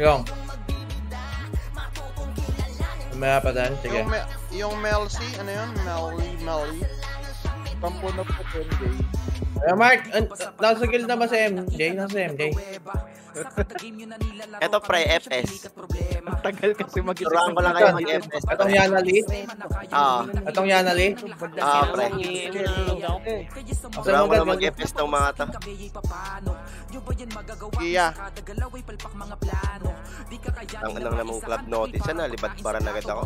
Yung. Mamaya pa din, sige. Yung Melcy, ano yun? Melly. Pampo na po 10 Mark, nasa guild na ba si MJ? Nasa MJ? Ito pre, FS. Tagal kasi mag-isip. Turuan ko lang kayo mag-FS. Itong Yanali? Oo. Itong Yanali? Oo, pre. Turuan ko lang mag-FS ng mga to. Iya. Ang anong namang club notice. Ano, libat para agad ako.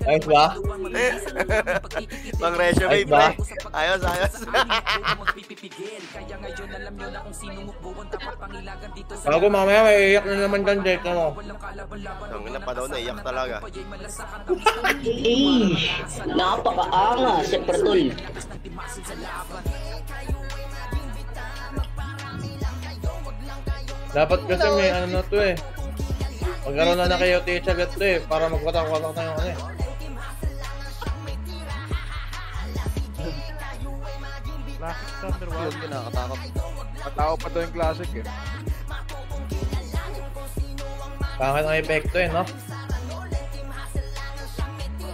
Ayos ba? Pang resume, pre. Ayos. Bago mamaya may iyak na naman kang date mo. Ang ina pa daw na, iyak talaga. Napakaangas si Pertol. Dapat kasi may ano na to eh. Magkaroon na kayo teacher agad to eh. Para magpatak-patak na yung ano eh. Classic Thunder Wild. Yun, kinakatakot. Matao pa daw yung classic eh. Pangit ang epekto eh, no?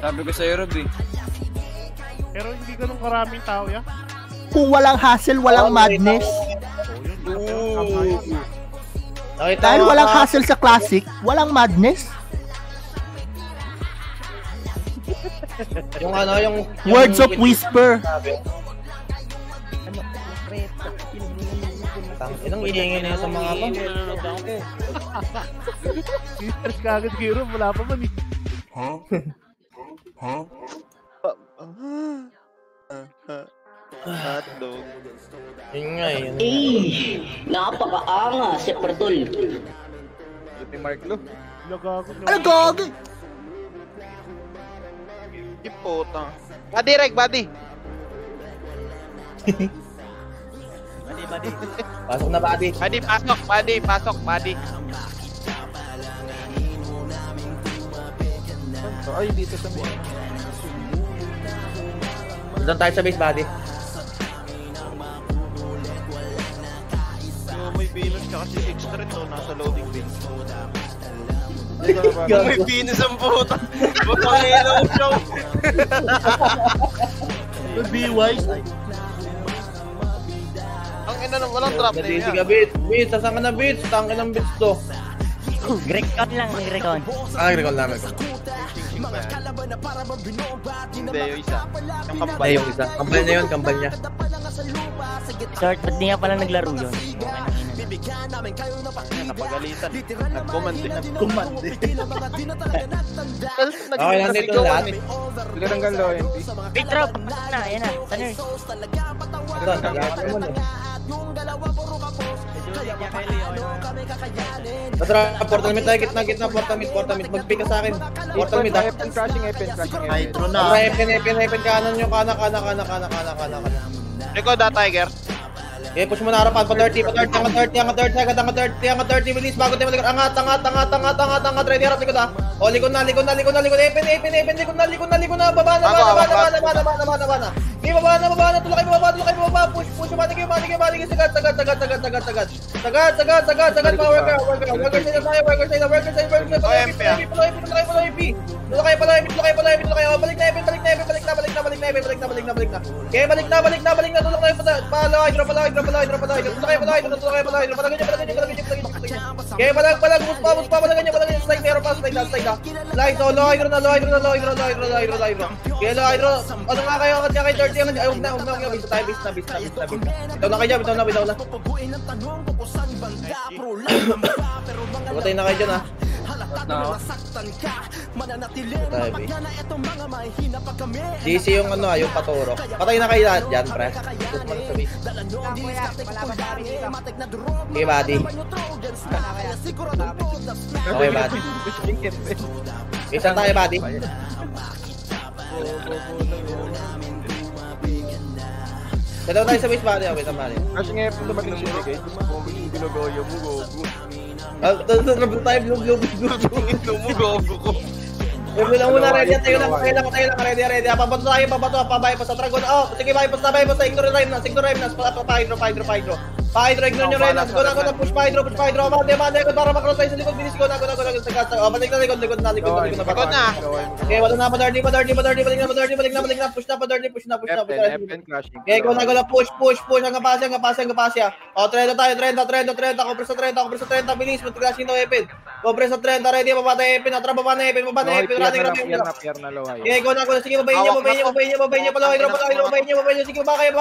Sabi ko sa'yo, Rob eh. Pero hindi ganun karaming tao yan. Kung walang hassle, walang madness. Dahil walang hassle sa classic, walang madness. Yung ano, yung Words of whisper. Ilang iingay na yun sa mga pa. Sisters kagad hero, wala pa man eh. Hotdog. Yun nga eh. Napakaangas si Pertol. Buti Mark Lo. Ano gagi? Ipota. Body reg, body. Badi. Pasok na body. Body, pasok, body. Ay, dito sa mga. Doon tayo sa base body. May Venus ka kasi extra ito, nasa loading bay. May Venus ang puta. Butang ilaw show. Be wise. Ang ina nang walang trap na Nadisi yan. ka, Beats. Beats, sasang ka na, Beats. Tangin ng Beats to. Recon lang, recon. Recall namin ko. Hindi, yung isa. Yung kambal. Ay, yung isa. Kambal na yun, kambal niya. Short, ba't di nga pala naglaro yun? Napagalitan. Nagkomande. Okay, nandito na lahat. Bigyan ng galo, MP. Wait, drop! Na, yan na. Tanner. Ito, nag-aat naman eh. Tatra, portal mid tayo, gitna, portal mid. Mag-pick ka sa akin. Portal mid, ha? Crashing, Epen. Hydro Tatra, na. Epen, kanan nyo, kanan. Rico, da Tiger. Okay, push mo na harapan, pa 30, hanggang 30, bilis, bago tayo malikot, angat, ready, harap, likod ha. O, likod na, Epen, likod na, baba na. Okay, baba na, tulak kayo, baba, push, balik kayo, sagad, worker side, balik na, okay, balik na, tulak kayo, pala, hydro, okay, balag, muspa, balaganya, slide na, slide, so, low hydro. Okay, low hydro, ano nga kayo, kay 30, ay, huwag na, bis na. Bitaw na kayo, bitaw na. Patay na kayo dyan, ha. DC yung ano, yung paturo. Patay na kayo lahat dyan, pre. Okay, buddy. Isa tayo, buddy. Dalaw tayo sa base, buddy. Wait, buddy. Crashing, Epen, dumating siya, guys. Kung ginugoyo mo, gogo. Double time, lug. Gogo ko. Level lang muna, ready. Tayo lang, ready. Pabato tayo, pabay pa sa dragon. Oh, sige, bypass na. Ignore rhyme na. Pa-hydro. Pa-hydro, ignore nyo rin. Go na, push pa-hydro. Mande, para makross tayo sa likod. Bilis, go na. Balik na likod na. Pagod na. Okay, wala na, pa-dirty. Balik na. Push na. FN crashing. Okay, go na. Push. Hanggang pasya. O, 30 tayo. 30. Compress sa 30. Bilis, mag-crashing na weapon. Compress sa 30. Ready, baba na weapon. Atra, baba na weapon. Pier na low high. Okay, go na. Sige, babayin niya. Pala, babayin niya. Sige, baba kayo.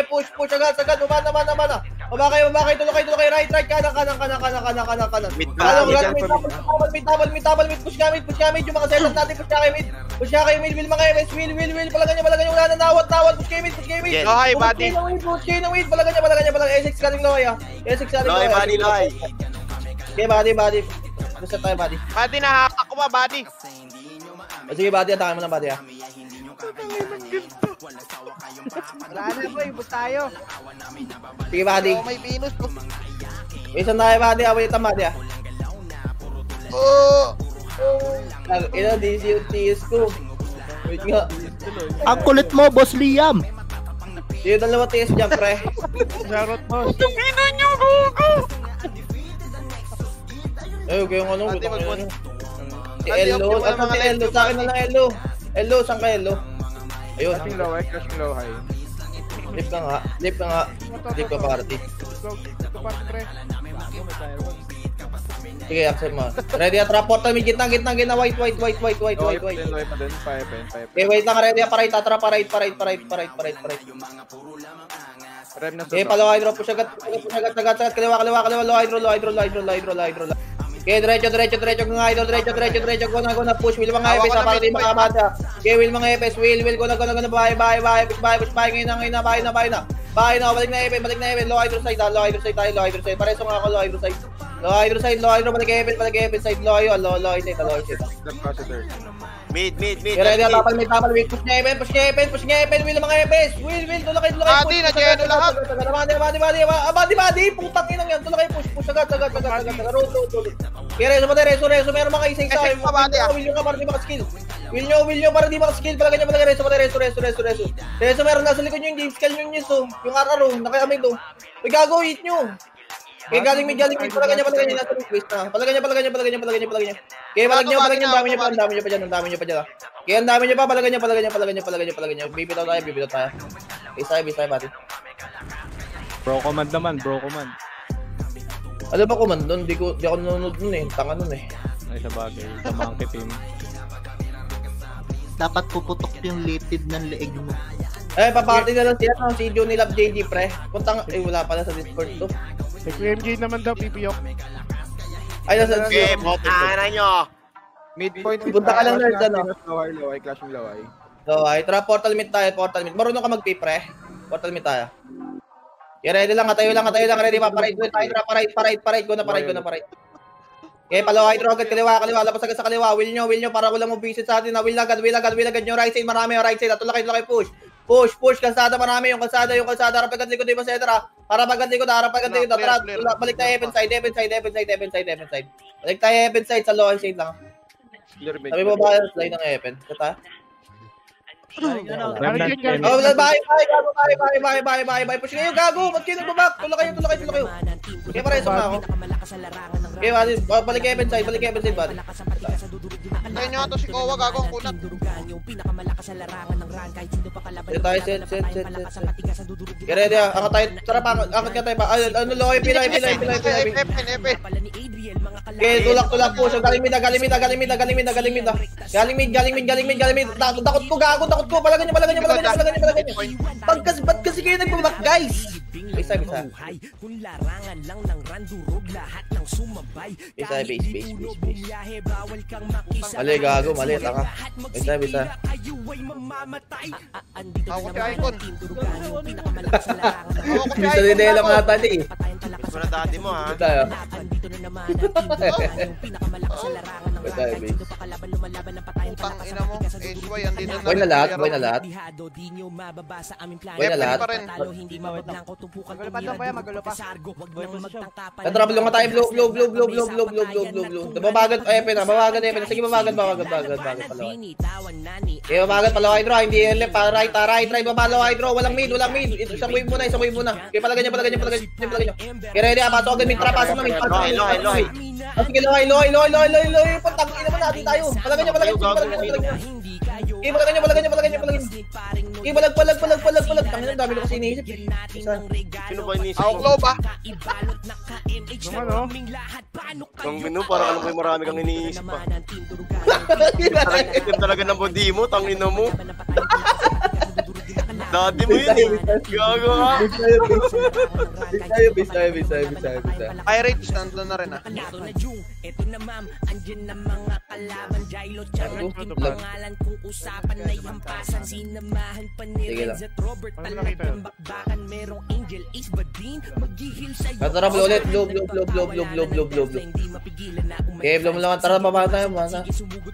Push. Agad. Baba kayo. Tuloy. Right. Kanan. Mid Push kami. Yung mga setup natin, push kayo mid. Will mga MS. Will. Palagan niya. Wala na nawat. Push kayo mid. Yes. Low high, buddy. Push kayo ng mid. Palagan niya. S6 galing low high. Low high. Okay, buddy. Reset tayo, buddy. Buddy, nahahak ko ba, buddy? Sige, buddy. Atakan mo na, buddy, ha. Wala na po, ibot tayo. Sige, buddy. May Venus po. Isan tayo, buddy. Awaitan, buddy, ha. Ina, DC yung TS ko. Wait nga. Ang kulit mo, Boss Liam. Yung dalawa TS dyan, pre. Charot, boss. Ay, okay yung ano. Buddy, mag-one. Si Elo. Saan si Elo? Sa akin na lang Elo. Elo, saan ka Elo? Ayun. Crashing low high. Lip ka nga. Lip ka party. Go, party, pre. Sige, accept mo. Ready at rapport kami. Gitna. White. Low high pa din. Pa FN. Okay, wait lang. Ready at parait. Atra, parait. Rem na Okay, palawa hydro. Push agad. Kaliwa. Low hydro. Okay, diretso ng idol, diretso, go na, push, will mga EPS, para di makabata. Okay, will mga EPS, will, go na, bye, push, ngayon na, bye na, balik na EPS, low hydro side, pareso mga ako, low hydro side, balik EPS side, low side. Mid. Ready, tapal, push nga EPS, will mga EPS, will, tulakay, Buddy, na-geno lahat. Badi, putang inang yan, tulakay, push, agad, roll. Kaya reso, meron mga isang sa akin. Will nyo para di makaskill. Will nyo para di makaskill. Palagay reso. Reso, meron nasa likod nyo yung deep skill nyo yung araro, nakiamig do. May gago, hit nyo. Kaya galing mid, palagay nyo, nasa request na. Palagay nyo. Kaya palagay nyo, ang dami nyo pa dyan. Kaya ang dami nyo pa, palagay nyo. Bibitaw tayo. Isa, pati. Bro command naman. Ano ba command doon? Di ako nanonood nun eh. Tanga nun eh. Ay, sa bagay. Sa monkey team. Dapat puputok yung litid ng leeg mo. Papati na lang siya ng video ni Love JD, pre. Puntang, wala pala sa Discord to. Si QMJ naman daw, pipiyok. Ay, nasa Okay, botana nyo. Midpoint. Punta ka lang, nerd, ano? Low high, crashing low high. So, ay, tara, portal meet tayo. Marunong ka mag-pay, pre. Portal meet tayo. Yeah, ready lang, katayo lang. Ready pa, parade. Go na, parade. Okay, palaw hydro agad, kaliwa, labas agad sa kaliwa. Will nyo, para walang visit sa atin. Will agad nyo, right side, marami yung right side. Tulakay, push, kalsada, marami yung kalsada, harap agad likod, diba, etc. Harap agad likod, tara, balik tayo, heaven side. Balik tayo, heaven side, sa low side lang. Sabi mo ba, slide ng heaven? Kata? Bye. Push kayo, gago. Ba't kayo nagbabak? Tulak kayo. Kaya pareso na ako. Okay, balik Evan side, buddy. Tayo nyo ito si Kowa, gago ang kunat. Ito tayo, set. Okay, ready ah. Angat tayo. Sarap, angat ka tayo pa. Ano, low, pilay. Okay, tulak po. So, galing mid. Takot ko, gago. Palagan nyo. Ba't kasi kayo nagbabak, guys? Isa. Base. Mali, gago. Mali, taka. Isa. Ako si Icon. Bisa din lang ata eh. Mas na dati mo, ha? Tayo. Wait tayo, base. Putang ina mo. HY, andito na. Buhay na lahat, buhay na lahat. Buhay na lahat. pa rin. Magulo pa ba? Magulo pa. Tatrapal lang tayo, blow. Babagat, Epe na, babagat, Epe na. Sige, babagat. Palawa. Okay, babagat, palawa hydro. Hindi left, right, babalo hydro. Walang mid. Isang wave muna. Okay, palagan nyo. Okay, ready, pasok agad, mid trap, pasok na, mid trap. Lohay. Sige, lohay. Pantang ina mo natin tayo. Palagan nyo. Okay, palagan nyo. Okay, balag. Tangin, ang dami ko kasi iniisip. Sino ba inisip Ako, mo? Globe ah. Naman, oh. Ang minu, parang alam ko yung marami kang iniisip pa. Itim talaga ng body mo, tangina mo. Dati mo yun eh. Gago ka. Base tayo. Pirates, nandun na rin ah. Ito na ma'am, andyan na mga kalaban. Jailo, charot, yung pangalan kung usapan na ihampasan. Sinamahan pa ni Reds at Robert. Talagang bakbakan, merong Angel Ace ba din? Maghihil sa'yo. Tatrapal ulit, blow. Okay, blow mo lang. Tara, baba tayo.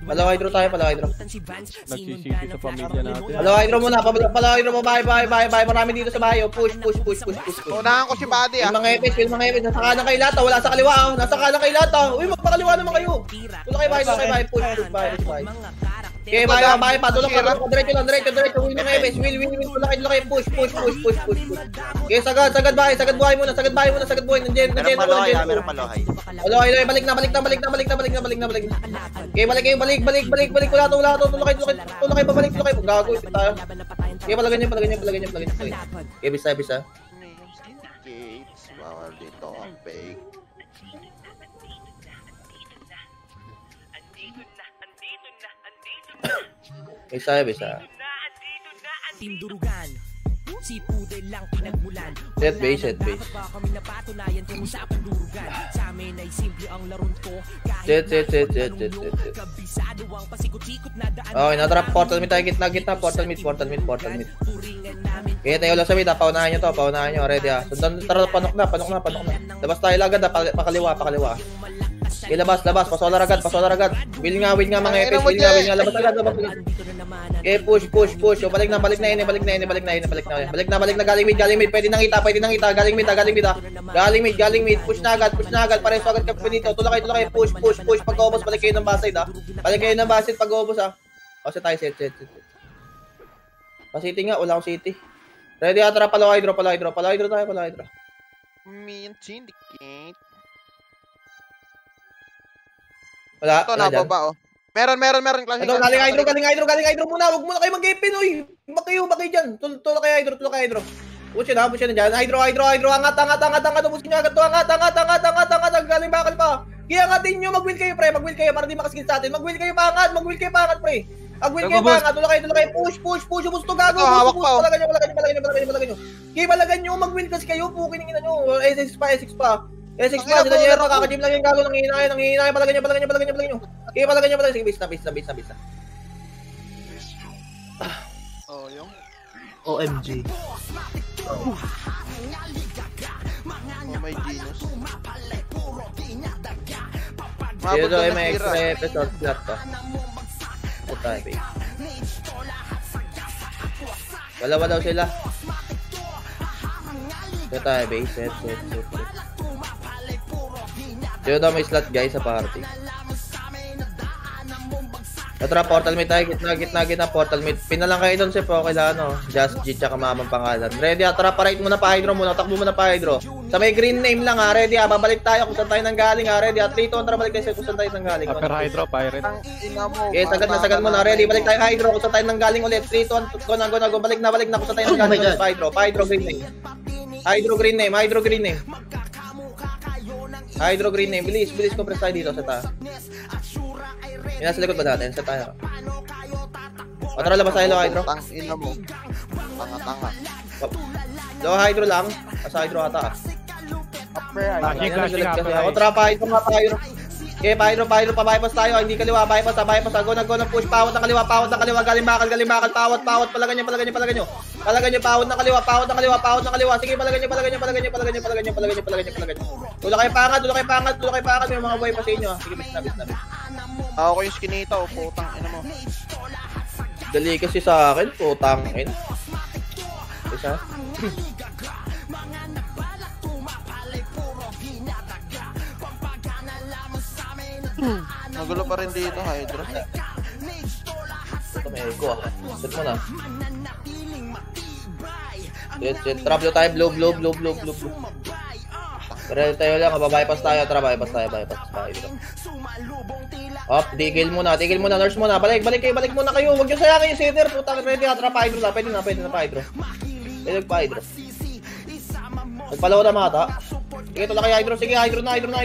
Palawa hydro tayo. Nagsisisi sa pamilya natin. Palawa hydro muna. Bye. Marami dito sa bayo. Push. Unahan ko si Buddy ah. Yung mga epis. Nasa kanan kay Lata. Wala sa kaliwa. Nasa kanan kay Lata. Uy, magpakaliwa naman kayo. Tulak kayo bahay. Push. Okay, bayo pa. Tulak ka. Diretso. Will mga epis. Will. Tulak kayo. Push. Okay, sagad buhay muna. Nandiyan. Meron palohay. Lohay. Balik na. Okay, balik. Wala to. Tulak kayo. Babalik. Gago. Tayo. Okay, palagan nyo. Okay, bisa. Gates, bawal dito ang fake. Bisa. Tindurugan. Si Pudel lang pinagmulan. Set base. Kami napatunayan kung usapan durugan. Sa amin ay simple ang laron ko. Set. Kabisado ang pasikot-sikot na daan. Okay, natrap portal mid tayo. Gitna. Portal mid. Okay, tayo lang sa mid. Paunahan nyo. Ready ah. Sundan, tara, panok na. Labas tayo agad ah. Pakaliwa. Okay, labas. Pasolar agad. Will nga mga epis. Will nga. Labas agad. Okay, push. So, balik na ini. Balik na. Galing mid. Pwede nang kita. Galing mid ah. Galing mid. Push na agad. Pareso agad kami dito. Tulak kayo. Push. Pag-ubos, balik kayo ng basid ah. Pag-ubos ah. Kasi tayo set. Pasiti nga. Wala akong city. Ready ah. Tara, palaw hydro tayo. Mean syndicate. Wala. Ito, nababa oh. Meron. Classic. Ito, galing hydro muna. Huwag muna kayo mag-ipin, uy. Bakay dyan. Tulak kayo hydro. Push na dyan. Hydro. Angat. Ubusin nyo agad to. Angat. Galing bakal pa. Kaya angatin nyo. Mag-wheel kayo, pre. Para di makaskil sa atin. Mag-wheel kayo pa angat, pre. Mag-wheel kayo pa angat. Tulak kayo. Push. Ubus to gago. Palagan nyo. Kaya palagan nyo. Mag-wheel kasi kayo. Pukin ang ina nyo. S6 pa. S6 pa. Sila nyo. Kakajim lang yung gago. Nangihinay. Palagan nyo. Okay, palagan nyo. Sige, bisa. Oh, yung. OMG. Oh, may Genos. Dito ay may extra episode slot to. Ito tayo, babe. Wala daw sila. Ito tayo, babe. Set. Dito daw may slot, guys, sa party. Tara, portal mid tayo. Gitna, portal mid. Pinalang kayo doon, Sip. Okay lang, no? Just G, tsaka mamang pangalan. Ready, tara, pa-right muna pa hydro muna. Takbo muna pa hydro. Sa may green name lang, ha. Ready, babalik tayo kung saan tayo nanggaling, ha. Ready, 3-2, tara, balik tayo kung saan tayo nanggaling. Upper hydro, pirate. Okay, sagad muna. Ready, balik tayo hydro kung saan tayo nanggaling ulit. 3-2, go na. Balik na kung saan tayo nanggaling ulit. Hydro green name. Hydro green name. Bilis ko press tayo dito sa taas. Yung nasa likod ba natin? Sa tayo. O tara, labas tayo, low hydro. Tangina mo. Tanga. Low hydro lang. Sa hydro ata ah. Flashing Ako tara, pa-hydro nga, pa-hydro. Okay, pa-hydro, pa-bypass tayo. Hindi kaliwa, bypass. Go na, push. Pawat ng kaliwa. Galing bakal. Pawat. Palagan nyo. Pawat ng kaliwa. Sige, palagan nyo. Tulak kayo pangat. May mga buhay pa sa inyo. Sige, bis na. Ako yung skinita o putang ina mo. Dali kasi sa akin, putang in. Isa. Nagulo pa rin dito, Hydra. Ito may echo ah. Set mo na. Set. Trap nyo tayo. Blow. Pero tayo lang. Bypass tayo. Bypass tayo. Up. Tigil muna. Nurse muna. Balik muna kayo. Huwag nyo sayangin yung setter. Putang ready. Trap Hydro na. Pwede na pa Hydro. Nagpalaw na mata. Sige, tulak kay Hydro. Sige, Hydro na. Iglom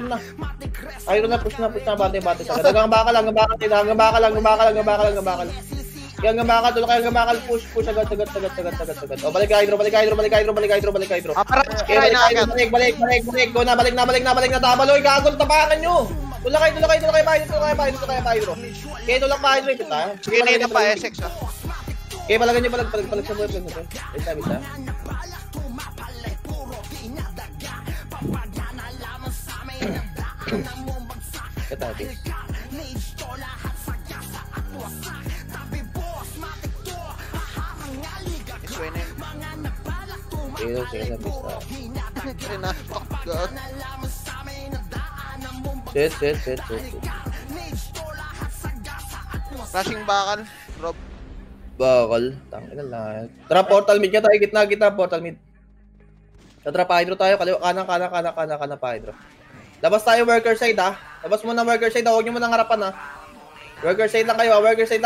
na. Hydro na, push na. Bate. Hanggang baka lang. Hanggang bakal, tulak kay hanggang bakal. Push. Agad. O, balik kay Hydro. Balik. Go na, balik na. Tabaloy, gagol, tapakan nyo. Tulak kay Hydro. Okay, tulak pa Hydro. Skinita pa, Essex ah. Okay, palagan nyo, palag sa buhay. Isa. Katabi. Iswene. Sige na pista. Rinatok, God. Set. Flashing bakal, Rob. Bakal. Tangina lang. Tara, portal mid ka tayo. Gitna, portal mid. Trap Hydro tayo. Kanan pa Hydro. Labas tayo worker side ha. Labas muna worker side ha. Huwag nyo muna ngarapan ha. Worker side lang kayo. Worker side,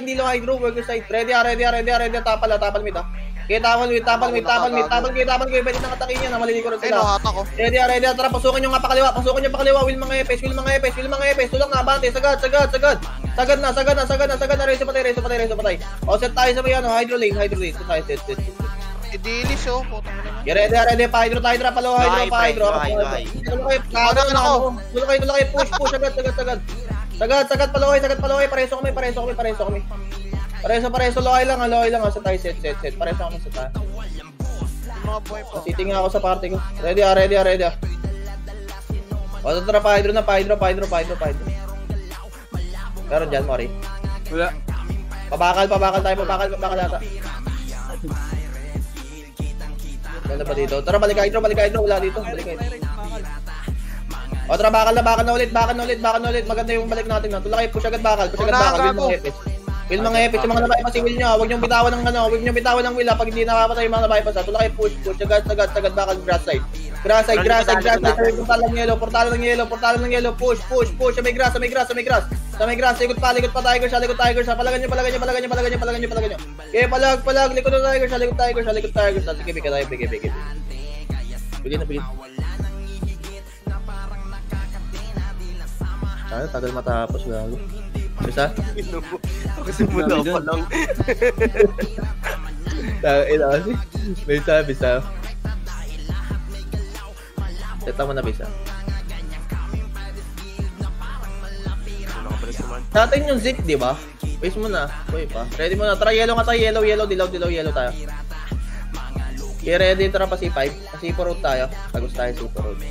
hindi lang Hydro. Worker side. Ready. Tapal mid ha. Okay, tapal mid. Pwede nang atakin yan ha. Maliliko rin Ay, sila. no, hata ko. Ready. Tara, pasukin nyo nga pakaliwa. Will mga epes. Tulak na, abante. Sagad na. Reso patay. O, set tayo sa may ano. Hydro lane. Set. Idilis oh, putang ina. Ready. Pa Hydro. Palo Hydro. Tulak kayo. Push. Sagad. Paloy. Pareso kami. Pareso. Loay lang. Sa tayo. Set. Pareso kami sa tayo. Mga boy pa. Siting ako sa party ko. Ready. O, tara pa Hydro na. Pa Hydro. Pero dyan, Mori. Wala. Pabakal tayo. Pabakal ata. Wala ba dito? Tara, balik Hydro. Wala dito. Balik Hydro. O, tara, bakal na ulit. Maganda yung balik natin na. Tulak kayo, push agad bakal. Will mga epis. Yung mga nabaypas si Will nyo. Huwag nyong bitawan ng Will ha. Pag hindi nakapatay yung mga nabaypas ha. Tulak kayo, push. Agad bakal. Grass side. Portalan ng yellow. Push. Sa may grass. Ikot pa Tigers. Palagan nyo. Okay, palag. Likod na Tigers. Sige, bigyan tayo. Bigyan. Sana, tagal matapos. Gago. Bisa? Kasi muna pa lang. Kasi. Bisa. Seta mo na bisa. Sa atin yung Zik, di ba? Base mo na. Uy pa. Ready mo na. Tara, yellow nga tayo. Yellow. Dilaw tayo. Okay, ready. Tara, pa C5. Pa C4 route tayo. Tagos tayo C4 route.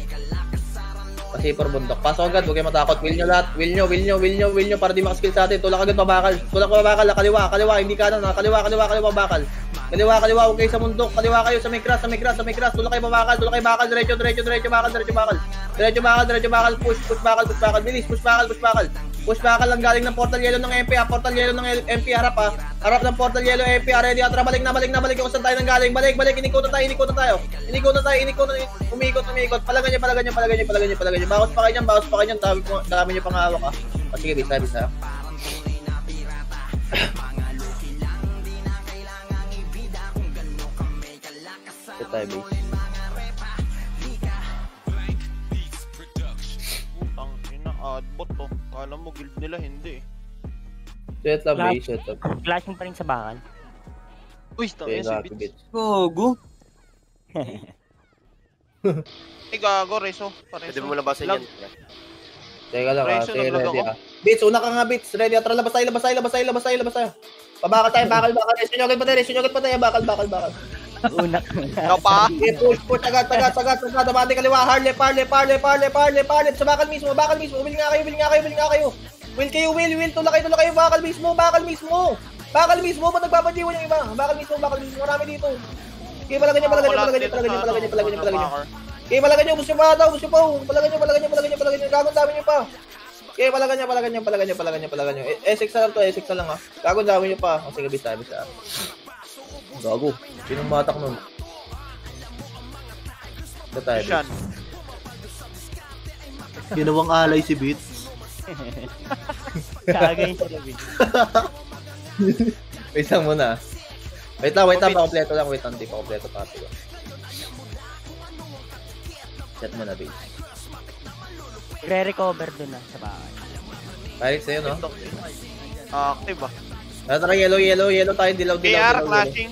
Pa C4 bundok. Pasok agad. Huwag kayo matakot. Will nyo lahat. Will nyo. Para di makaskill sa atin. Tulak agad pabakal. Kaliwa. Hindi kanan ha. Kaliwa bakal. Kaliwa. Huwag kayo sa mundok. Kaliwa kayo sa may grass. Tulak kayo bakal. Diretso bakal. Push bakal. Bilis. Push bakal lang galing ng portal yellow ng MP ha. Harap ha. Harap ng portal yellow MP ha. Ready ha. Tara, balik. Kung saan tayo nang galing. Balik. Inikutan tayo. Umikot. Palagan nyo. Bawas pa kayo dyan. Dami nyo pang hawak ha. O sige, bisa. Ito tayo, base. Putang ina, adbot to. Kala mo guild nila, hindi. Set up, base. Flashing pa rin sa bakal. Uy, Okay, si gago, Bits. bits. Gogo. Gago, Reso. Pwede mo labasan yan. Teka lang ha. Reso, Sige, naglag ready ako. ha. Bits, una ka nga, Bits. Ready ha. Tara, labas tayo. Pabakal tayo. Bakal. Reso nyo agad pa tayo. Bakal. Unak. Ikaw pa? Okay, push, agad, abante kaliwa, Harley, sa bakal mismo, will nga kayo. Will, tulak kayo, bakal mismo, ba't nagbabandiwan yung iba? Bakal mismo, marami dito. Okay, palagan nyo. Okay, palagan nyo, gusto pa, palagan nyo, gagawin dami nyo pa. Okay, palagan nyo. Essex na lang ha. Gagawin dami nyo pa. Sige, bisa. Gago, sinong matak nun? Ito tayo. Sean. Ginawang alay si Beats. Kagay sa labi. Wait lang muna. Wait lang, pa-kompleto lang. Hindi pa kompleto pa. Set mo na, babe. Re-recover doon na sa bahay. Pirates sa'yo, no? Active ba? Tara, yellow tayo, dilaw. PR clashing.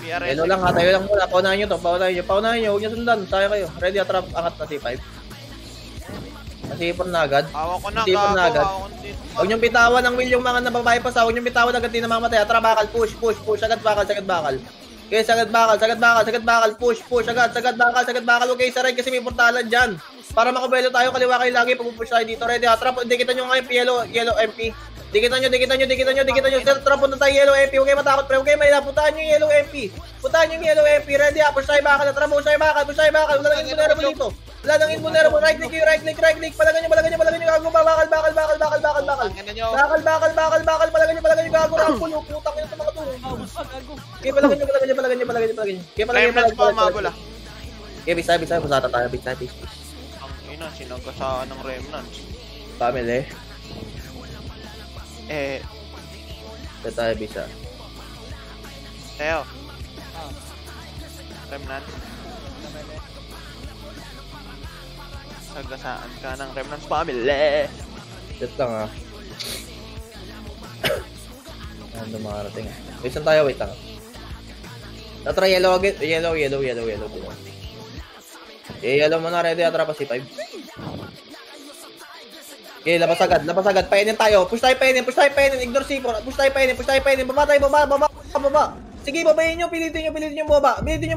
PR Yellow lang ha, tayo lang muna. Paunahin nyo. Huwag nyo sundan. Tayo kayo. Ready, atrap, angat na C5. Nasipon na agad. Hawak ko na, Huwag nyo bitawan ng will yung mga nababypass ha. Huwag nyo bitawan agad din namamatay. Atra, bakal, push. Sagad bakal. Okay, sagad bakal. Push. Sagad bakal. Okay, saray kasi may portalan dyan. Para makabelo tayo, kaliwa kayo lagi. Pag-push tayo dito. Ready, atrap. Dikitan nyo ngayon, yellow MP. Dikitan nyo. Sir, trap na tayo, yellow MP. Huwag kayo matakot, pre. Huwag kayo mahila. Puntahan nyo yung yellow MP. Ready, push tayo bakal. Atrap, push tayo bakal. Wala nang invulnerable dito. Right click. Palagan nyo. Gago, bakal. Palagan nyo, gago. Rampulo, putang ina sa mga to. Okay, palagan nyo. Okay, palagan. Okay, bisa. Pusata tayo, bisa. Ang ina, sinagasaan ng remnants. Family. Ito tayo, bisa. Teo. Remnants. Sagasaan ka ng remnants family. Set lang ha. Ano makarating. Wait lang. Tatra, yellow agad. Yellow. Yellow mo na, ready. Atra pa C5. Okay, labas agad. Painin tayo. Push tayo painin. Ignore C4. Push tayo painin. Baba. Sige, babayin nyo. Pilitin nyo baba. Ready.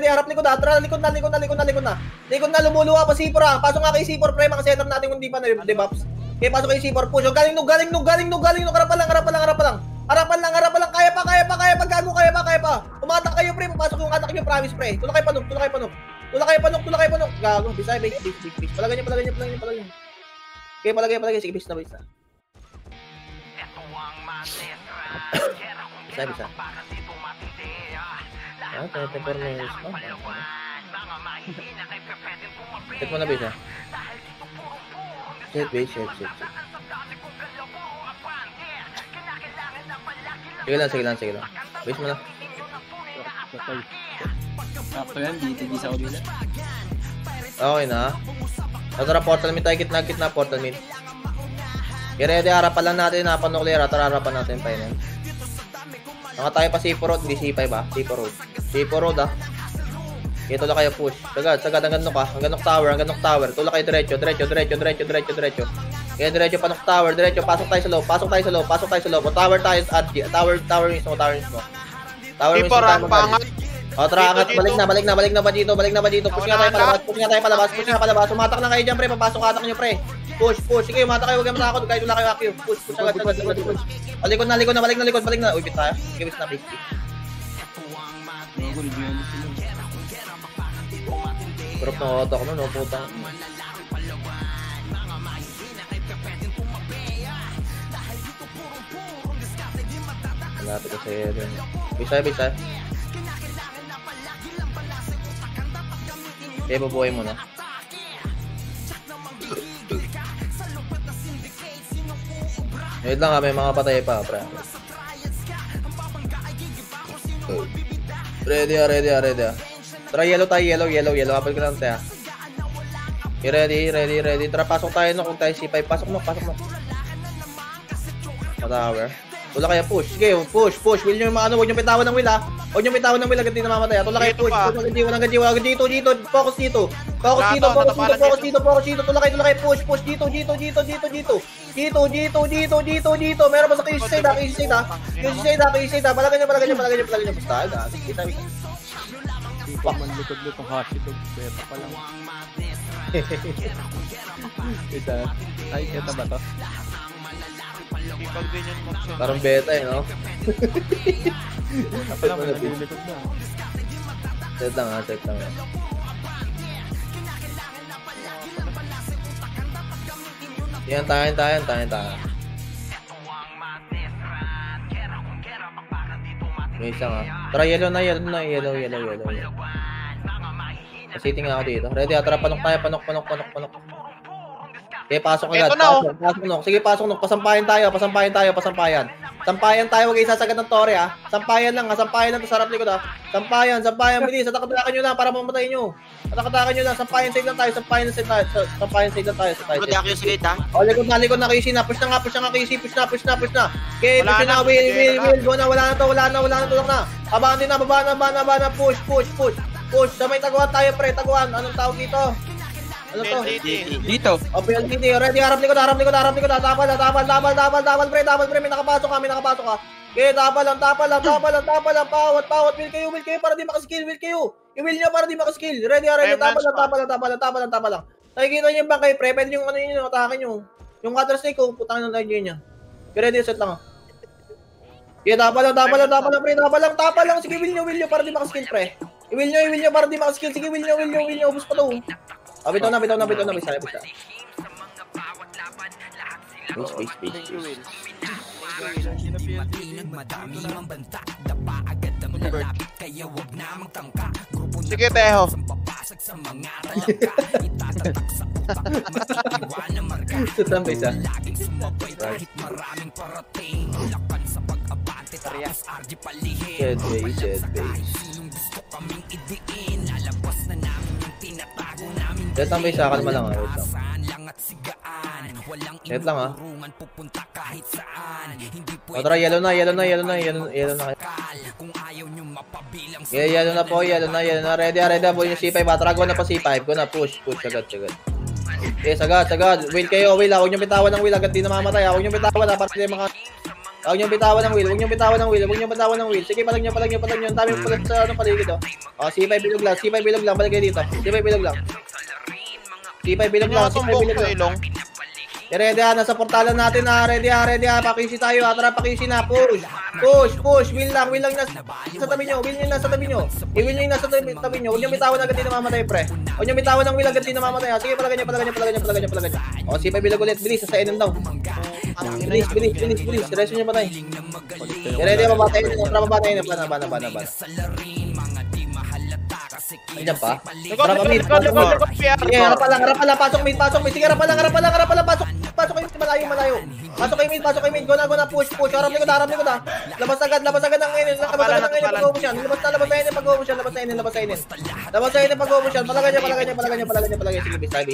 Harap likod na. Likod na. Lumuluwa pa C4 ha. Pasok nga kay C4, pre. Makasenter natin kung di pa na-debuffs. Okay, pasok kay C4. Push. Galing nung. Harapan lang. Kaya pa. Gago, kaya pa. Umatak kayo, pre. Papasok yung atak nyo. Promise, pre. Tulak kayo panok. Gago. Bisa, base. Palagan nyo. Okay, palagay. Sige, base na. Bisa. Temper na yung respawn. Set mo na, base, ha? Set. Sige lang. Base mo na. Sakto yan, dito sa kabila. Okay na. Tara, portal mid tayo, kitna portal mid. I-ready, harapan lang natin, napan-nuclear, harapan natin pa yun. Naka tayo pa C4 road, hindi C5 ba? C4 road ah. Ito lang kayo push. Sagad, hanggang nok tower. Tulak kayo diretso. Kaya diretso pa nok tower, pasok tayo sa loob. Tower tayo at tower mismo. C4 ang pangat. Tara, angat, balik na ba dito? Push nga tayo palabas. Umatak lang kayo dyan, pre. Papasok atak nyo, pre. Push. Sige, umatak kayo, huwag kayo matakot. Kahit wala kayo akyo. Push agad. Likod na, balik na. Uy, bit tayo. Sige, bis na, base. Drop ng auto ko nun, putang. Malapit ko sa'yo rin. Bisa. Okay, babuhay mo na. Wait lang ha, may mga patay pa, pre. Ready. Tara, yellow tayo, yellow. Apple ko lang tayo. Okay, ready. Tara, pasok tayo no, kung tayo C5. Pasok no. Tower. Tula kayo, push. Sige, push. Will nyo yung mga ano, huwag nyo pitawan ng will ha. Huwag nyo pitawan ng will, agad din namamatay. Tula kayo, push. Walang gadyo. Dito. Focus dito. Tula kayo, push. Dito. Meron pa sa QC side ha. QC side ha. Palagan nyo. Basta, kita. Fuck. Man likod nito, hashi dog. Beta pa lang. Ito. Ay, ito ba to? Parang beta eh, no? Beta pa lang, nalilikod na. Set lang ha, set lang ha. Yan, tayo. May isa nga. Tara, yellow. Sitting nga ako dito. Ready, tara, panok tayo, panok. Okay, pasok agad. Pasok nok. Sige, pasok nok. Pasampayan tayo. Sampayan tayo, huwag isasagad ng tore ha. Sampayan lang, sa sarap likod ha. Sampayan, bilis. Atakatakan nyo lang para mamatayin nyo. Sampayan side lang tayo. Sampayan side lang tayo. Good ako yung sige, ha? O, likod na, Casey na. Push na, Casey. Push na. Okay, push na, Will. Go na, wala na to, na. Baba na. Push. Sa may taguan tayo, pre. Taguan. Anong tawag dito? Ano to? Dito. O, PLDT. Ready, harap likod. Tapal, pre. May nakapasok ka. Okay, tapal lang. Pawat. Will kayo para di makaskill. I-will nyo para di makaskill. Ready, tapal lang. Nakikita nyo yung bangkay, pre. Pwede yung ano yun, atakin nyo. Yung cutter snake ko, putang ng line niya. Okay, ready, set lang. Okay, tapal lang, pre. Tapal lang. Sige, will nyo para di makaskill, pre. I-will nyo para di makaskill. Sige, will nyo. Ubus pa to. Bitaw na. Bisa. Base. Sige, Teho. Saan ba isa? Jet base. Jet lang ba isa? Kalma lang ha. Jet lang ha. O tara, yellow na. Yellow na po. Ready. Buhay yung C5 ha. Tara, go na pa C5. Go na, push. Sagad. Okay, sagad. Will kayo. Huwag nyo bitawan ng will. Agad di na mamatay. Huwag nyo bitawan ha. Para hindi mga... Huwag nyo bitawan ng will. Sige, palag nyo. Ang dami mo palag sa paligid o. O, C5 bilog lang. Balik kayo dito. C5 bilog lang. Ready ha, nasa portalan natin ha. Ready ha. Pakisi tayo ha. Tara, pakisi na. Push. Will lang nasa tabi nyo. I-will nyo yung nasa tabi nyo. Huwag nyo bitawan agad di na mamatay, pre. Huwag nyo bitawan ng will agad di na mamatay ha. Sige, palagan nyo. O, C5 bilog ulit. Bilis, sa NM daw. Bilis. Reso nyo patay. Ready ha, mamatay. Tara, mabatay na. Bana. Andiyan pa? Tara pa mid. Sige, harap pa lang. Pasok mid. Sige, harap pa lang. Pasok kayo malayo. Pasok kayo mid. Go na. Push. Harap likod ha. Labas agad ng inin. Pag-ubos yan. Labas na inin. Pag-ubos yan. Palagay. Sige, base.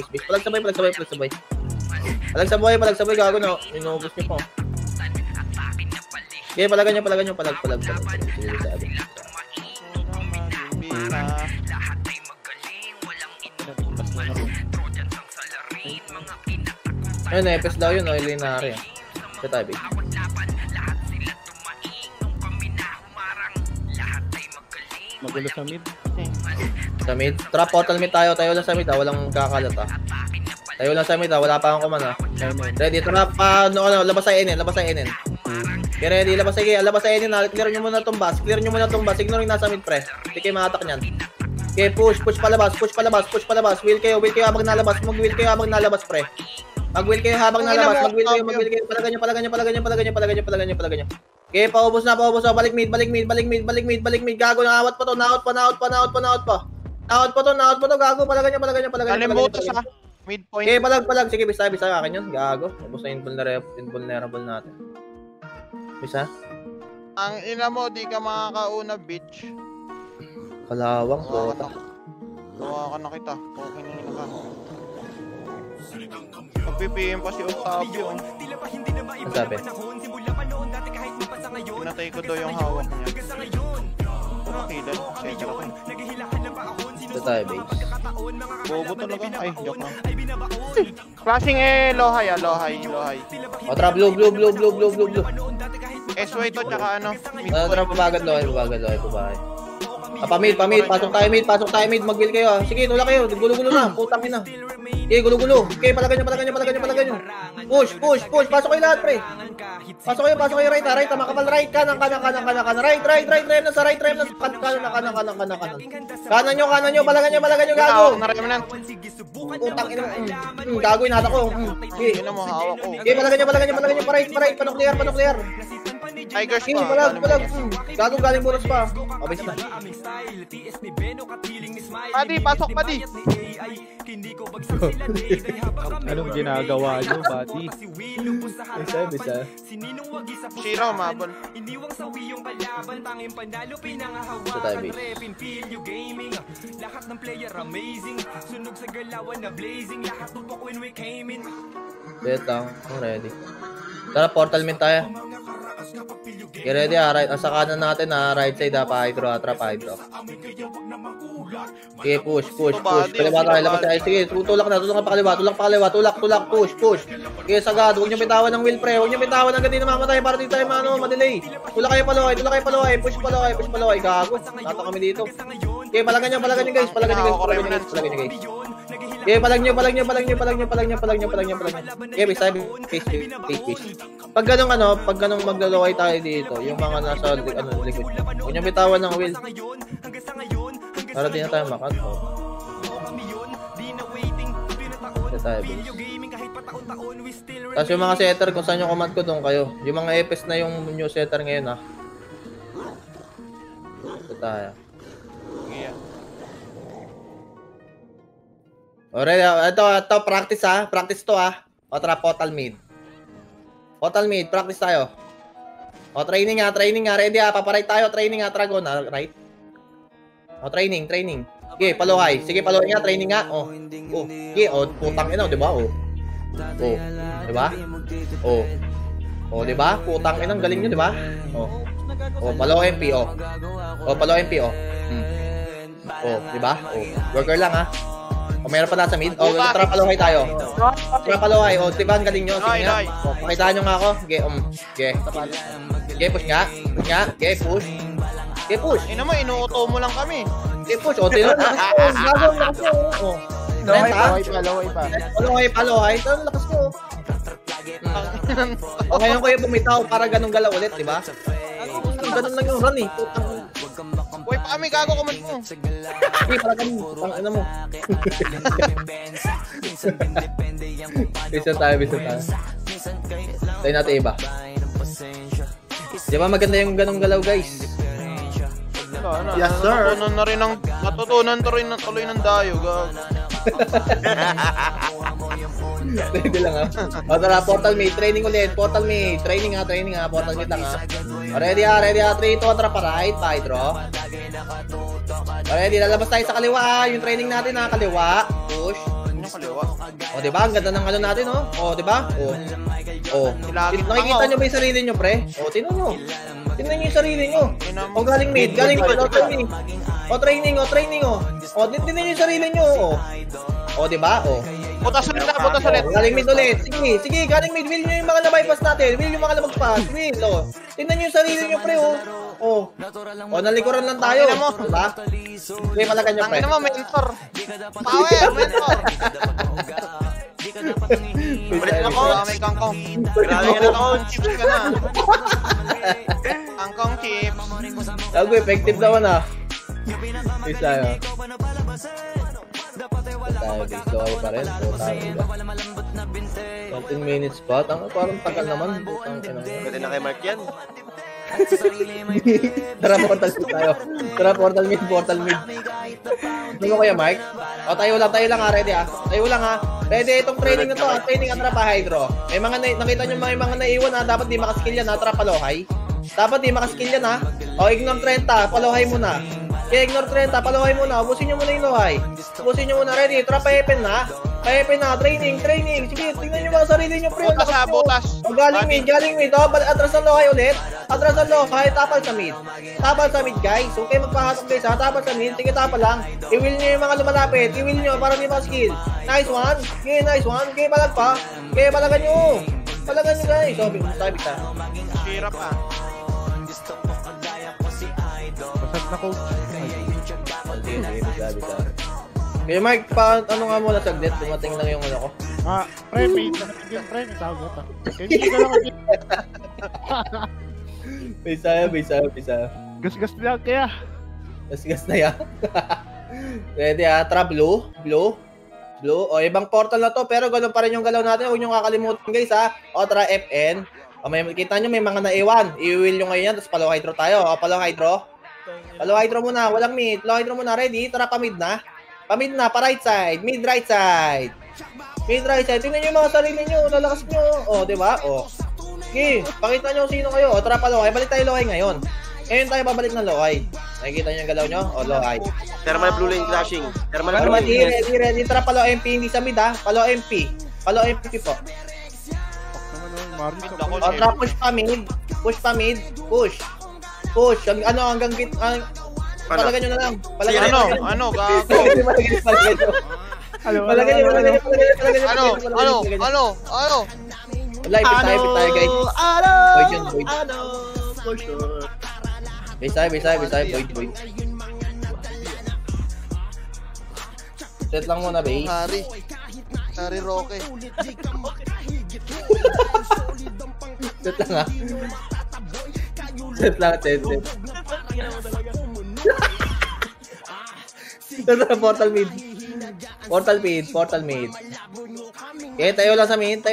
Palag sabay. Gago na. Inuubos nyo po. Okay, palagay nyo. Palag. Sige, sabi. Ayun, Epes daw yun, Elinari. Sa tabi. Magulo sa mid. Sa mid? Trap, total mid tayo lang sa mid walang kakalat Tayo lang sa mid wala pa akong kuman Ready, trap, labas sa NN. Okay, ready, labas sa NN Clear nyo muna itong bus. Ignore yung nasa mid, pre. Hindi kayo makatak nyan. Okay, push palabas. Will kayo habang nalabas. Mag-will kayo habang nalabas, pre. Mag-will kayo. Palagan nyo. Okay, paubos na. Balik mid. Gago, naawat pa to. Naawat pa. Gago, palagan nyo. Kalimutas ha. Midpoint. Okay, palag. Sige, bisa akin yun. Gago. Ubos na invulnerable natin. Bisa? Ang ina mo, di ka makakauna, bitch. Kalawang, bota. Gawa ka na kita. Okay na yun ka. Magpipihim pa si Octavio. Ang sabi? Pinatay ko daw yung hawak niya. Kilan. Sensor ako. Ito tayo, base. Bobo talaga. Ay, joke lang. Flashing lohay. O, tara, blue. SY to, tsaka ano. Tara, pabagad lohay. Pamid. Pasok tayo mid. Mag-build kayo. Sige, tulak kayo. Gulo-gulo na. Putang ina. Okay, gulo-gulo. Okay, palagan nyo. Push. Pasok kayo lahat, pre. Pasok kayo right. Makapal right. Kanan. Right. Rem na sa right. Kanan. Kanan nyo. Palagan nyo. Gago. Putang ina. Gago, inata ko. Okay. Okay, palagan nyo. Right. Panuklear. Tigers Okay, pa. palag. Gago, galing buras pa. Abis na. Padi, pasok padi. Anong ginagawa nyo, buddy? Bisa. Shira, umabol. Sa tayo, base. Wait lang, I'm ready. Tara, portal min tayo. Okay, ready right. Sa kanan natin right side pa-hydro, trap-hydro. Okay, push. Kaliwa tayo, labas tayo. Sige, tulak pa kaliwa. Tulak, push. Okay, sagad. Huwag nyo bitawan ng will, pre. Huwag nyo bitawan hanggang di namamatay para di tayo madelay. Tulak kayo paluhay. Push paluhay. Gago. Nata kami dito. Okay, palagan nyo guys. Okay, palag nyo. Okay, base. Pag ganong maglalaway tayo dito, yung mga nasa likod. Huwag nyo bitawan ng will. Para di na tayo makat. Tayo, base. Tapos yung mga setter, kung saan yung command ko, doon kayo. Yung mga EPS na yung new setter ngayon, ha. Ito tayo. Alright, ito, practice ha. Practice to ha. O, tara, portal mid, practice tayo. O, training ha. Ready ha, paparay tayo. Training ha, Dragon ha, right? O, training. Okay, paluhay. Sige, paluhay nga, training nga. O, okay, putang ina, di ba? Di ba? Di ba? Putang ina, galing nyo, di ba? Paluhay MP, paluhay MP, di ba? Worker lang ha. Meron pa nasa mid. Tara, paluhay tayo. Diba, ang galing nyo. Sige nga. Pakitaan nyo nga ako. Okay, push nga. Push. Ina mo, inuuto mo lang kami. Okay, push. Tino na. Lakas nyo. Paluhay. Tino, lakas nyo. Ngayon kayo bumitaw para ganun galaw ulit, diba? Ganun lang yung run eh. Uy, pa kami, gago comment mo. Hindi, para kami. Pangina mo. Bisa tayo. Tayo natin iba. Di ba maganda yung ganong galaw, guys? Yes, sir. Natutunan tuloy ng dayo, gago. Pwede lang ha. Tara, portal mate, training ulit. Training ha, portal mate lang ha. Ready ha, 3, 2, tara pa right, pa-hydro. Ready, lalabas tayo sa kaliwa ha. Yung training natin ha, kaliwa. Push. Diba? Ang ganda ng natin, diba? Nakikita nyo ba yung sarili nyo, pre? Tingnan nyo. Tingnan nyo yung sarili nyo. Galing mid, training. Training. Tingnan nyo yung sarili nyo, diba? Butas ulit. Galing mid ulit. Sige, galing mid. Will nyo yung mga na-bypass natin. Will yung mga na-magpass. Will, tingnan nyo yung sarili nyo, pre, nalikuran lang tayo. Diba? Okay, palagan nyo, pre. Tangina mo, mentor. Power, mentor. Ulit na ko, may kangkong. Grabe ka na ako, chips ka na. Kangkong chips. Gago, effective naman ha. Please tayo. Slow pa rin. 14 minutes pa. Parang tagal naman. Pwede na kay Mark yan. Tara, portal mid tayo. Portal mid. Ano mo kaya, Mike? Tayo lang ha. Ready ha. Ready, itong training na to ha. Training at trap hydro. May mga nakita nyo may mga naiwan ha. Dapat di makaskill yan ha. Trap paluhay. Ha. Ignore 30. Paluhay muna. Okay, ignore 30. Paluhay muna. Ubusin nyo muna yung luhay. Ready. Trap pa-hepen na. Training. Sige, tingnan nyo mga sarili nyo, pre. Butas. Galing mid. Atras ng luhay ulit. Tapal sa mid, guys. Okay, magpahasok guys ha. Tapal sa mid. Sige, tapal lang. I-will nyo yung mga lumalapit. I-will nyo para di makaskill. Nice one. Okay, palag pa. Okay, palagan nyo. Guys. Sabi ka. Shira pa. Basag na coach. Bisa. Kaya Mark, ano nga muna saglit, dumating lang yung ano ko. Pre, may tawag ko. Hindi ka lang Bisa. Gas na yan kaya. Gas na yan. Ready tara blue. O, ibang portal na to, pero ganoon pa rin yung galaw natin. Huwag nyo kakalimutan guys O, tara FN. O, kita nyo may mga naiwan. I-will nyo ngayon yan, tapos palo hydro tayo. O, palo hydro muna, walang mid. Palo hydro muna, ready? Tara, pa-mid na, pa right side. Mid right side. Tingnan nyo yung mga sarili nyo, lalakas nyo. O, diba? O. Okay, pakita nyo sino kayo. O, tara, palo. Balik tayo Lohay ngayon. Ngayon tayo babalik ng Lohay. Nakikita nyo yung galaw nyo? O, Lohay. Thermal blue lane clashing. Ready. Tara, palo MP. Hindi sa mid Palo MP po. O, tara, push pa mid. Push. Hanggang git. Palagay nyo na lang. Ano, gago? Palagay nyo. Live tayo guys. Void. For sure. Bisa. Void. Set lang muna, base. Hari Roque. Set lang Set. Portal mid. Okay, tayo lang sa mid.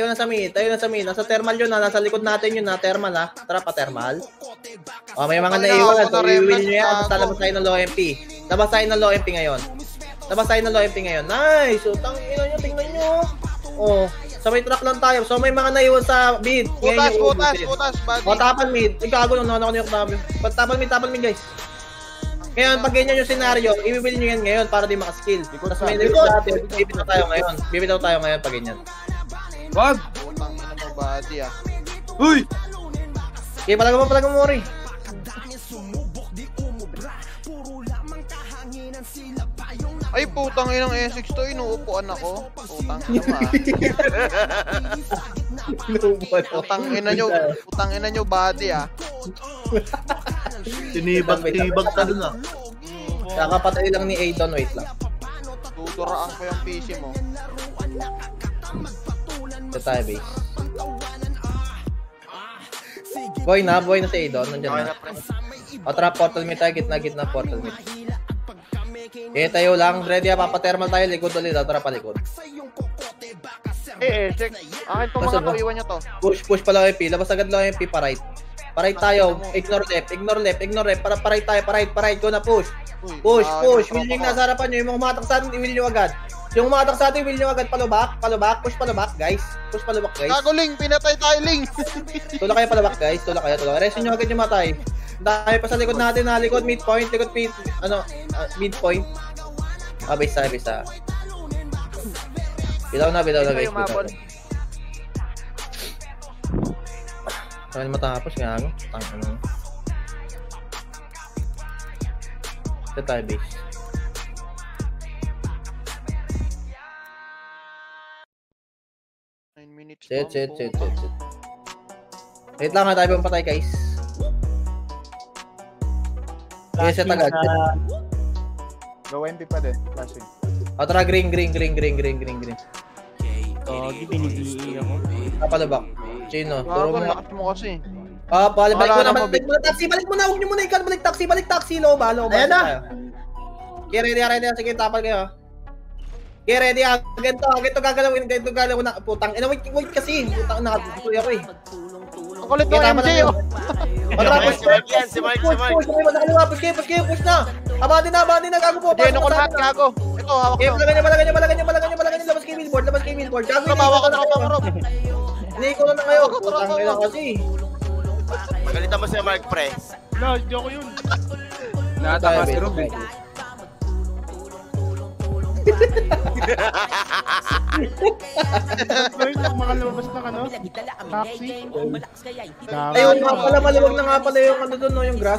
Nasa thermal yun nasa likod natin yun Thermal Tara pa thermal. O, may mga naiwan. So, i-win nyo yan. Tapos tayo ng low MP. Labas tayo ng low MP ngayon. Nice! So, tingnan nyo. O, sa may truck lang tayo. So, may mga naiwan sa mid. Putas. O, tapan mid. Ikago nung nakakanyok namin. Tapan mid guys. Ngayon, pag ganyan yung scenario, i-will nyo yan ngayon para di makaskill. Tapos may nilip natin, bibitaw tayo ngayon pag ganyan. Wag! Putang ina mo, body Uy! Okay, palaga mo, Mori. Ay, putang inang Essex to, inuupuan ako. Putang ina nyo, body Tinibag ka dun Kakapatay lang ni Aidon, wait lang. Tuturaan ko yung PC mo. Ito tayo, base. Boy na si Aidon, nandyan na. O, trap portal mid tayo, gitna portal mid. Tayo lang, ready papatermal tayo, likod ulit, tara palikod. Essex, akin to mga iwan nyo to. Push pala MP, labas agad lang MP, pa right tayo, ignore left, para right tayo, pa right, go na push. Will yung nasa harapan nyo, yung mga umatak sa atin, will nyo agad. Yung umatak sa atin, will nyo agad, palubak, push palubak guys. Kaguling, pinatay tayo, Ling. Tulak kayo palubak guys, resin nyo agad yung matay. Dahil pa sa likod natin likod midpoint, midpoint. Base tayo. Bilaw na guys. Saan matapos nga tangin. Ito tayo base. Set. Wait lang tayo pang patay guys. Yes, agad. Go MP pa din, flashing. Tara, green. Binibigay ako. Palabak. Chino, turo mo. Lakas mo kasi. Balik mo na taxi. Huwag nyo muna balik taxi. Loba. Ayan na. Okay, ready. Sige, tapal kayo. Okay, ready. Ganito gagalawin na. Putang ina, wait kasi. Putang nakatuloy ako eh. Ang kulit mo, MJ oh. Si Mark. Push na. Abadi na, gago po. Hindi, nukul mat, gago. Ito, hawak ko. Malagan nyo. Labas kay billboard. Gago, hawak ko na ako. Hindi ko na ngayon. Putang ina kasi. Magalitan mo si Mark, pre. No, joke yun. Nakatama si Ruben. Mga lumabas ng taxi. Ayun nga pala, maluwag na nga pala yung doon, yung grass.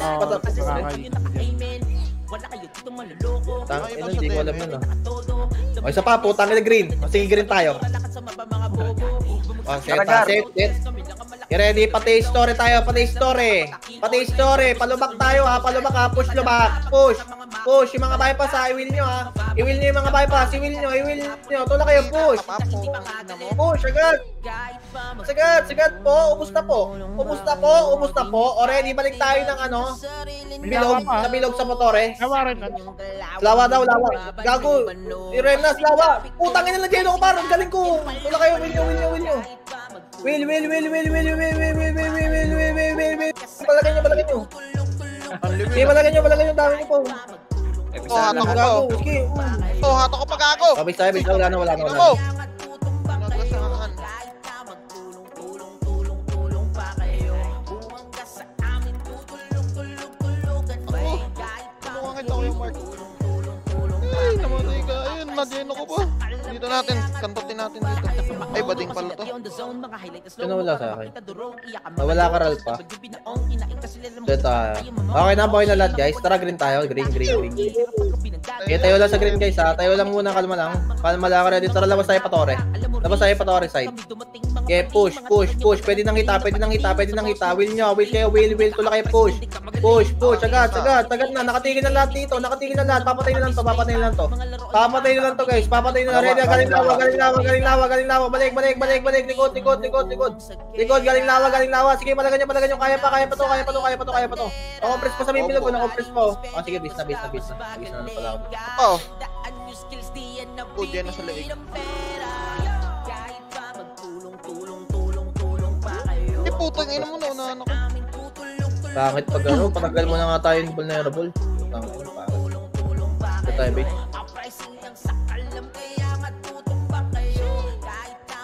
Hindi ko alam yun O, isa pa, putang ina green. Sige, green tayo. Set. Ready, pati story tayo, Palubak tayo ha, push lubak. push. Yung mga bypass ha, i-will nyo ha. I-will nyo yung mga bypass, i-will nyo. Tula kayo, push. Push, agad. Sagad po. Ubus na po. Already, balik tayo ng ano. Bilog sa motore. Lawa daw. Gago. I-remnas, lawa. Putang ina na dyan ako parang galing ko. Tula kayo, will nyo. Will. Palagay nyo. Palagay nyo, dami nyo po. Hato ko po. Hato ko pag-ako. Kabis tayo, wala na. Namatay ka. Ayun, nadyan ako po. Dito natin, kantotin natin dito. Ay, bading pala to. Ito nawala sa akin. Nawala ka ral pa. Ito okay na lahat guys. Tara green tayo. Green. Okay, tayo lang sa green guys ha. Tayo lang muna, kalma lang. Kalma lang ka ready. Tara, labas tayo patore side. Okay, push. Pwede nang hita. Will nyo. Will kayo. Tula kayo, push. Agad na. Nakatigil na lahat dito. Papatay na lang to guys. Papatay na lang. Ready. Galing lawa. Balik. Likod. Galing lawa. Sige, palagan nyo. Kaya pa to. Compress pa sa may bilog. Compress po. Sige, bis na pala ako. Diyan na sa leeg. Hindi putang ina mo na ako. Bakit pag patagal mo na nga tayo yung vulnerable. Ito tayo, bait.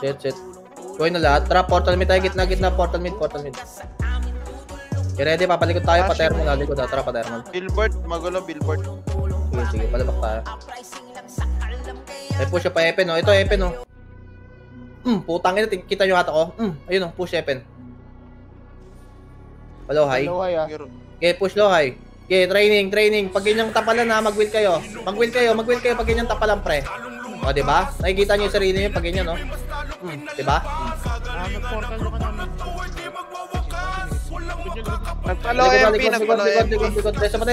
Set. Kuhin na lahat. Tara, portal mid tayo. Gitna. Portal mid. Okay, ready, papalikod tayo. Patermal. Likod ha. Tara, patermal. Billboard. Magulo, billboard. Sige. Palabak tayo. Ay, push pa Epen, no? Ito, Epen, no? Putang ina. Kita nyo hata ko. Ayun, no? Push Epen. Low high. Okay, push low high. Okay, training. Pag ganyang tapalan na, mag-will kayo. Pag ganyang tapalan, pre. O, diba? Nakikita nyo yung sarili nyo pag ganyan, no? Diba? Nagpa-low MP.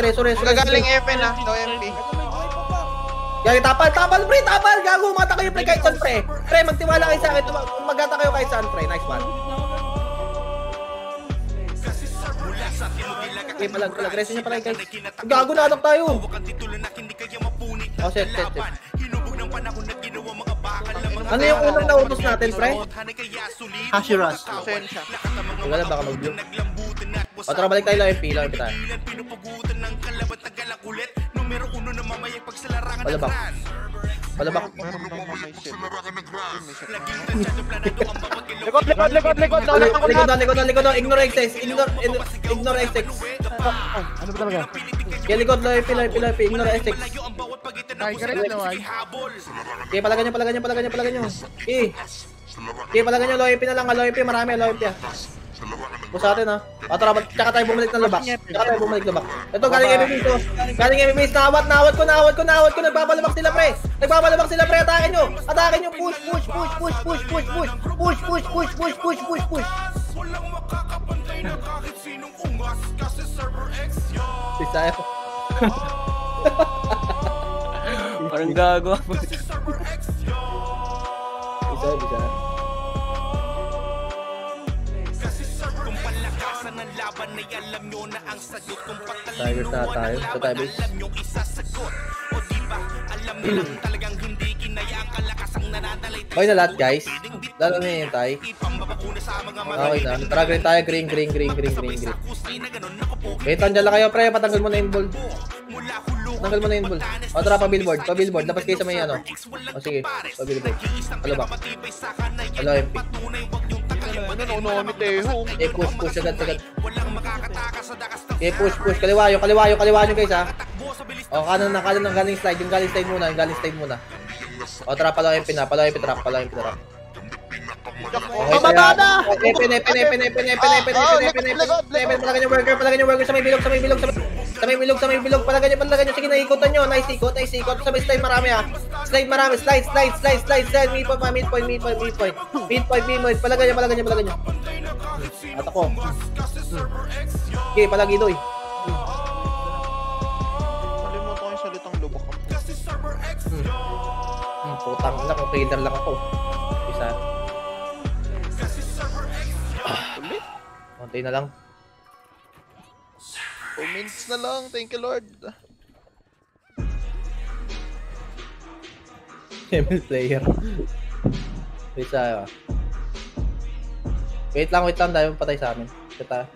Reso. Magagaling FN ha. Low MP. Gagi, tapal, pre. Gago, mata kayo, pre. Kahit saan, pre. Pre, magtiwala kayo sa akin. Magata kayo kahit saan, pre. Nice one. Okay, palag. Reso nyo pala, guys. Gago, nanak tayo. Oh, set. Ano yung unang naubos natin, pre? Hashiras. Wala, baka mag-blue. O, tara, balik tayo, LMP tayo. Palabak. Likod. Ignore access. Ano ba talaga? Kaya likod, LMP. Ignore access. Okay, palagan nyo. Okay, palagan nyo, LMP na lang. LMP, marami, LMP ah. Push natin ha. O tara, tsaka tayo bumalik ng labak. Ito, galing MMS. Nawat ko. Nagbabalabak sila, pre. Atake nyo. Push. Bisa. Parang gago. Bisa. Tigers na tayo sa Tigers. Okay na lahat guys. Lalo na yung tayo. Okay na. Tara green tayo. Green. Okay, tandyan lang kayo pre. Patanggal mo na yung ball. O tara, pa-billboard. Dapat kayo sa may ano. O sige, pa-billboard. Palabak. Hello MP. Eh, push agad. Okay, push. Kaliwayo nyo guys ha. O, kanan na, galing slide. Yung galing slide muna. O, tara, pala MP trap. Pababa na! Epen. Palagyan yung worker sa may bilog. Sa may bilog. Palagyan nyo. Sige, naikutan nyo. Nice ikot. Sabay slide marami ha. Slide. Midpoint. Palagyan nyo. At ako. Okay, palagi doy. Kalimutan ko yung Putang ina, kung trader lang ako. Isa. Konti na lang. 2 minutes na lang. Thank you, Lord. ML player. Isa. Wait lang, dahil patay sa amin. Kita.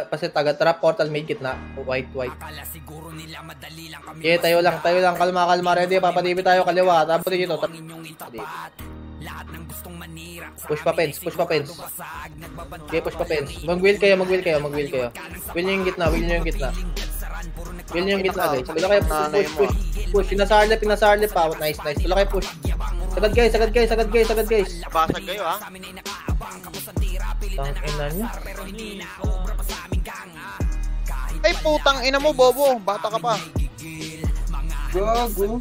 Pasit taga trap portal mid gitna. White. Okay, tayo lang. Kalma. Ready, papadibi tayo kaliwa. Tapos dito. Push pa pens. Okay, push pa pens. Mag-wheel kayo. Wheel nyo yung gitna. Guys. Tuloy kayo, push. Pinasarlip pa. Nice. Tuloy kayo, push. Sagad guys. Basag kayo, ha? Tangina niya. Ay, putang ina mo, bobo. Bata ka pa. Gago.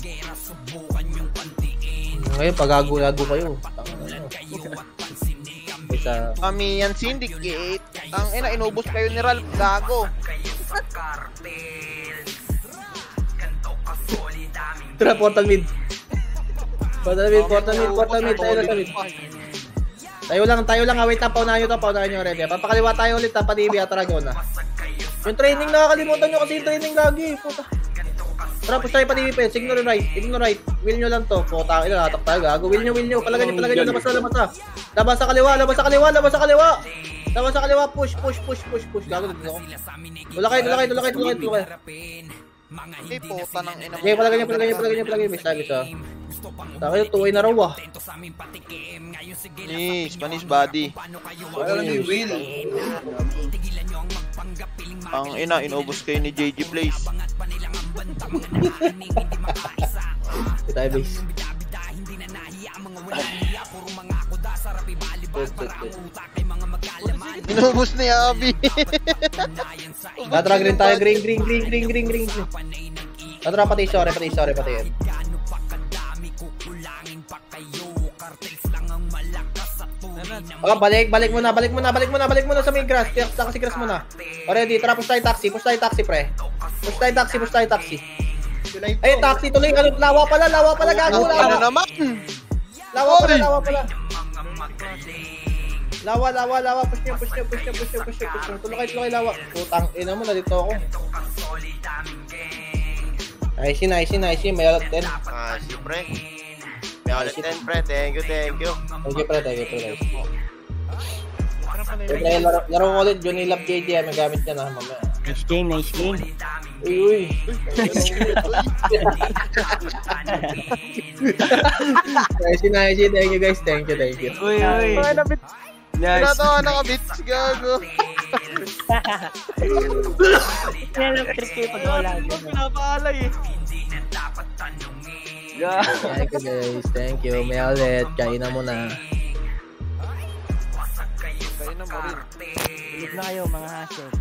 Ngayon, pag-gago kayo. Kami yan syndicate. Ang ina, inubos kayo ni Ralph. Gago. Tara, portal mid. Tayo lang. Wait lang, paunahin nyo ready. Papakaliwa tayo ulit, padibi at Aragona. Yung training, nakakalimutan nyo kasi yung training lagi. Puta. Tara, push tayo padibi pa. Ignore right. Will nyo lang to. Puta, inatak tayo, gago. Will nyo. Palagay nyo. Labas sa kaliwa. Push. Gago, dito ako. Tulakay. Ay, puta ng ina mo. Okay, palagay nyo. Bisa. Tayo, 2 na raw, ah. Spanish body. Ang ina, inubos kayo ni JG Place. Tayo, base. Inubos ni Abby. Tatrag rin tayo, green. Tatrag pati sorry. Balik muna sa may grass. Taxi grass muna. Already, tara, push tayo taxi, pre. Push tayo taxi. Ay, taxi tuloy. Lawa pala, gago. Ano naman? Lawa pala. Lawa. Push nyo. Tulakay, lawa. Putang ina mo, nalito ako. Nice. May alat 10. Pre. May alat 10, pre. Thank you. Thank you, pre. Laro ulit, Johnny Love JD. May gamit niya na mamaya. Nice game. Uy. Nice. Thank you, guys. Thank you. Uy. Nice. Tinatawa na ka-bits, gago. Electric kayo pag wala. Pinapaalay eh. Thank you, guys. Thank you. May ulit. Kain na muna. Kain na mo rin. Tulog na kayo, mga hassle.